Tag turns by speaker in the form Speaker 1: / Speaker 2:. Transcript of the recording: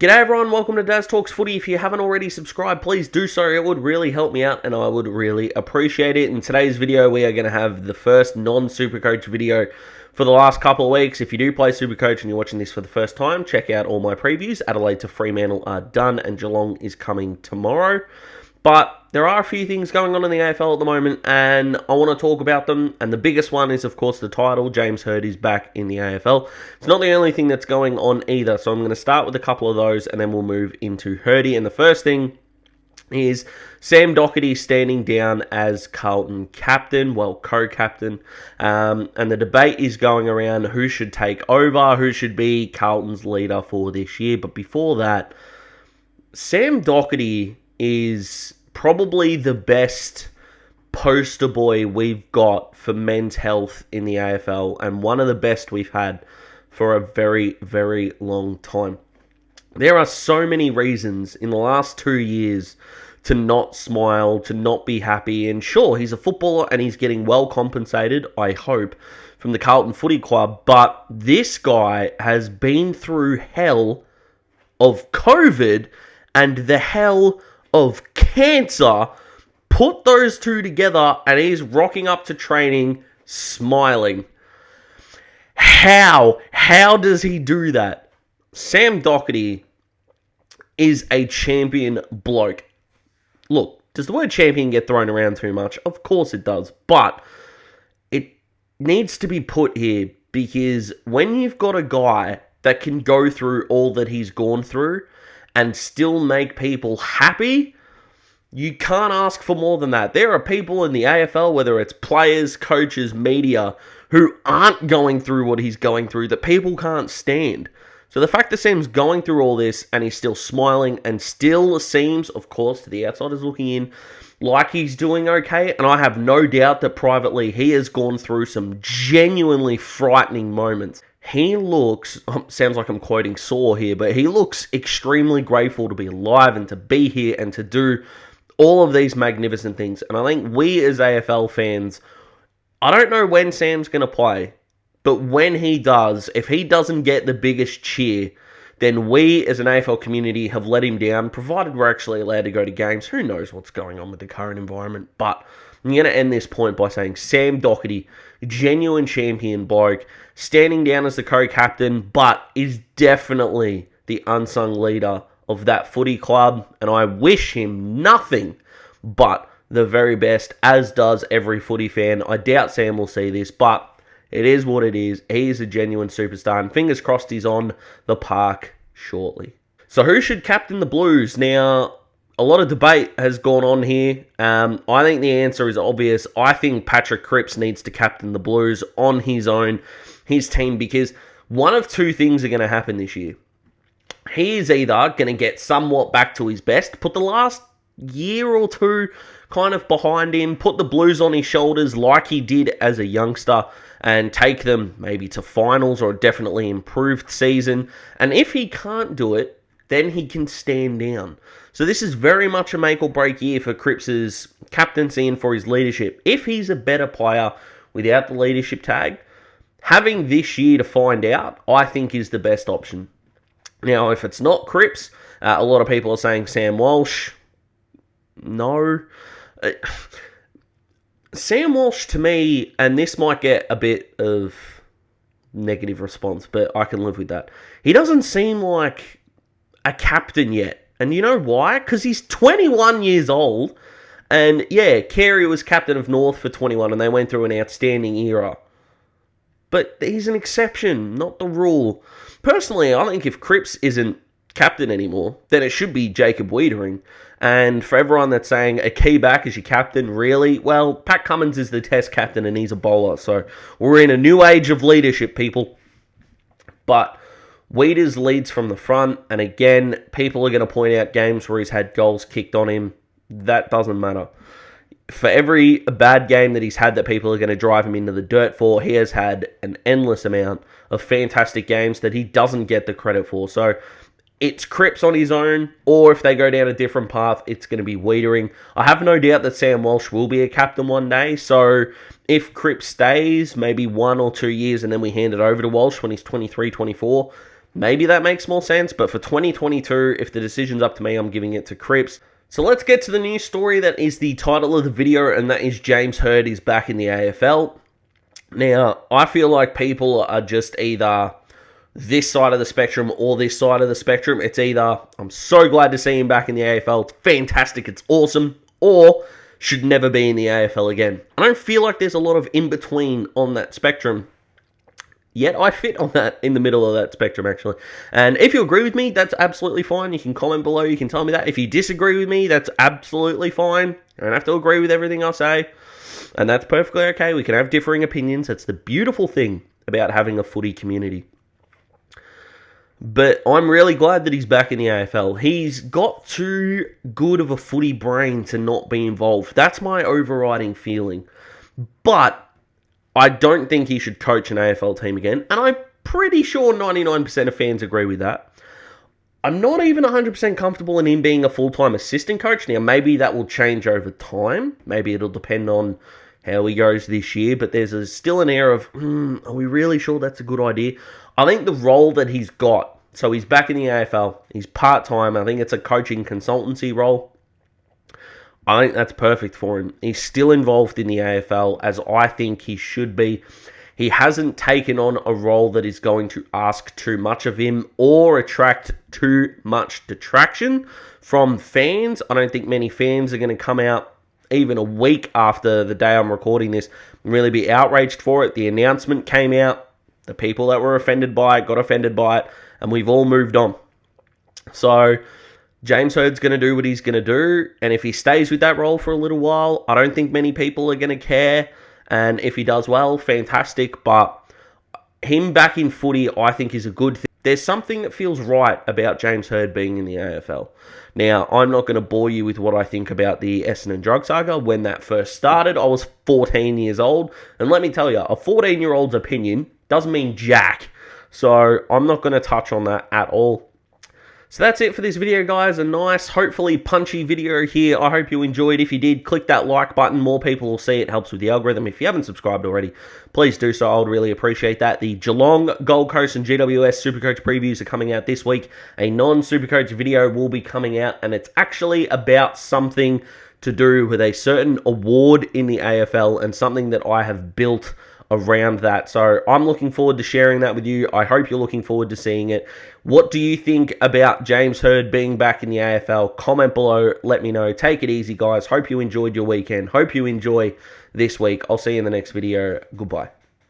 Speaker 1: G'day everyone, welcome to Daz Talks Footy. If you haven't already subscribed, please do so. It would really help me out and I would really appreciate it. In today's video, we are going to have the first non-SuperCoach video for the last couple of weeks. If you do play SuperCoach and you're watching this for the first time, check out all my previews. Adelaide to Fremantle are done and Geelong is coming tomorrow. But there are a few things going on in the AFL at the moment, and I want to talk about them. And the biggest one is, of course, the title. James Hird is back in the AFL. It's not the only thing that's going on either, so I'm going to start with a couple of those, and then we'll move into Hirdy. And the first thing is Sam Docherty standing down as Carlton captain, well, co-captain. And the debate is going around who should take over, who should be Carlton's leader for this year. But before that, Sam Docherty is probably the best poster boy we've got for men's health in the AFL, and one of the best we've had for a very, very long time. There are so many reasons in the last 2 years to not smile, to not be happy, and sure, he's a footballer and he's getting well compensated, I hope, from the Carlton Footy Club, but this guy has been through hell of COVID and the hell of cancer. Put those two together and he's rocking up to training smiling. How does he do that? Sam Docherty is a champion bloke. Look, does the word champion get thrown around too much? Of course it does, but it needs to be put here because when you've got a guy that can go through all that he's gone through and still make people happy, you can't ask for more than that. There are people in the AFL, whether it's players, coaches, media, who aren't going through what he's going through, that people can't stand. So the fact that Sam's going through all this and he's still smiling and still seems, of course, to the outsiders looking in, like he's doing okay, and I have no doubt that privately he has gone through some genuinely frightening moments. He looks, sounds like I'm quoting Saw here, but he looks extremely grateful to be alive and to be here and to do all of these magnificent things. And I think we as AFL fans, I don't know when Sam's going to play, but when he does, if he doesn't get the biggest cheer, then we as an AFL community have let him down, provided we're actually allowed to go to games. Who knows what's going on with the current environment, but I'm going to end this point by saying Sam Docherty, genuine champion bloke, standing down as the co-captain, but is definitely the unsung leader of that footy club, and I wish him nothing but the very best, as does every footy fan. I doubt Sam will see this, but it is what it is. He is a genuine superstar, and fingers crossed he's on the park shortly. So who should captain the Blues? Now, a lot of debate has gone on here. I think the answer is obvious. I think Patrick Cripps needs to captain the Blues on his own, his team, because one of two things are going to happen this year. He is either going to get somewhat back to his best, put the last year or two kind of behind him, put the Blues on his shoulders like he did as a youngster, and take them maybe to finals or a definitely improved season. And if he can't do it, then he can stand down. So this is very much a make or break year for Cripps' captaincy and for his leadership. If he's a better player without the leadership tag, having this year to find out, I think is the best option. Now, if it's not Cripps, a lot of people are saying Sam Walsh. No. Sam Walsh, to me, and this might get a bit of negative response, but I can live with that. He doesn't seem like a captain yet. And you know why? Because he's 21 years old. And yeah, Carey was captain of North for 21 and they went through an outstanding era. But he's an exception, not the rule. Personally, I think if Cripps isn't captain anymore, then it should be Jacob Wiedering. And for everyone that's saying a key back is your captain, really? Well, Pat Cummins is the test captain and he's a bowler. So we're in a new age of leadership, people. But Wieders leads from the front. And again, people are going to point out games where he's had goals kicked on him. That doesn't matter. For every bad game that he's had that people are going to drive him into the dirt for, he has had an endless amount of fantastic games that he doesn't get the credit for. So it's Cripps on his own, or if they go down a different path, it's going to be Wiedering. I have no doubt that Sam Walsh will be a captain one day, so if Cripps stays, maybe 1 or 2 years, and then we hand it over to Walsh when he's 23, 24, maybe that makes more sense. But for 2022, if the decision's up to me, I'm giving it to Cripps. So let's get to the news story that is the title of the video, and that is James Hird is back in the AFL. Now, I feel like people are just either this side of the spectrum or this side of the spectrum. It's either, I'm so glad to see him back in the AFL, it's fantastic, it's awesome, or should never be in the AFL again. I don't feel like there's a lot of in-between on that spectrum. Yet I fit on that, in the middle of that spectrum, actually. And if you agree with me, that's absolutely fine. You can comment below, you can tell me that. If you disagree with me, that's absolutely fine. You don't have to agree with everything I say. And that's perfectly okay. We can have differing opinions. That's the beautiful thing about having a footy community. But I'm really glad that he's back in the AFL. He's got too good of a footy brain to not be involved. That's my overriding feeling. But I don't think he should coach an AFL team again, and I'm pretty sure 99% of fans agree with that. I'm not even 100% comfortable in him being a full-time assistant coach. Now, maybe that will change over time. Maybe it'll depend on how he goes this year, but there's still an air of, are we really sure that's a good idea? I think the role that he's got, so he's back in the AFL, he's part-time, I think it's a coaching consultancy role. I think that's perfect for him. He's still involved in the AFL, as I think he should be. He hasn't taken on a role that is going to ask too much of him or attract too much detraction from fans. I don't think many fans are going to come out even a week after the day I'm recording this and really be outraged for it. The announcement came out. The people that were offended by it got offended by it, and we've all moved on. So James Hird's going to do what he's going to do, and if he stays with that role for a little while, I don't think many people are going to care, and if he does well, fantastic, but him back in footy, I think, is a good thing. There's something that feels right about James Hird being in the AFL. Now, I'm not going to bore you with what I think about the Essendon drug saga. When that first started, I was 14 years old, and let me tell you, a 14-year-old's opinion doesn't mean jack, so I'm not going to touch on that at all. So that's it for this video, guys. A nice, hopefully punchy video here. I hope you enjoyed. If you did, click that like button. More people will see it. Helps with the algorithm. If you haven't subscribed already, please do so. I would really appreciate that. The Geelong, Gold Coast, and GWS Supercoach previews are coming out this week. A non-SuperCoach video will be coming out, and it's actually about something to do with a certain award in the AFL and something that I have built around that. So I'm looking forward to sharing that with you. I hope you're looking forward to seeing it. What do you think about James Hird being back in the AFL? Comment below. Let me know. Take it easy, guys. Hope you enjoyed your weekend. Hope you enjoy this week. I'll see you in the next video. Goodbye.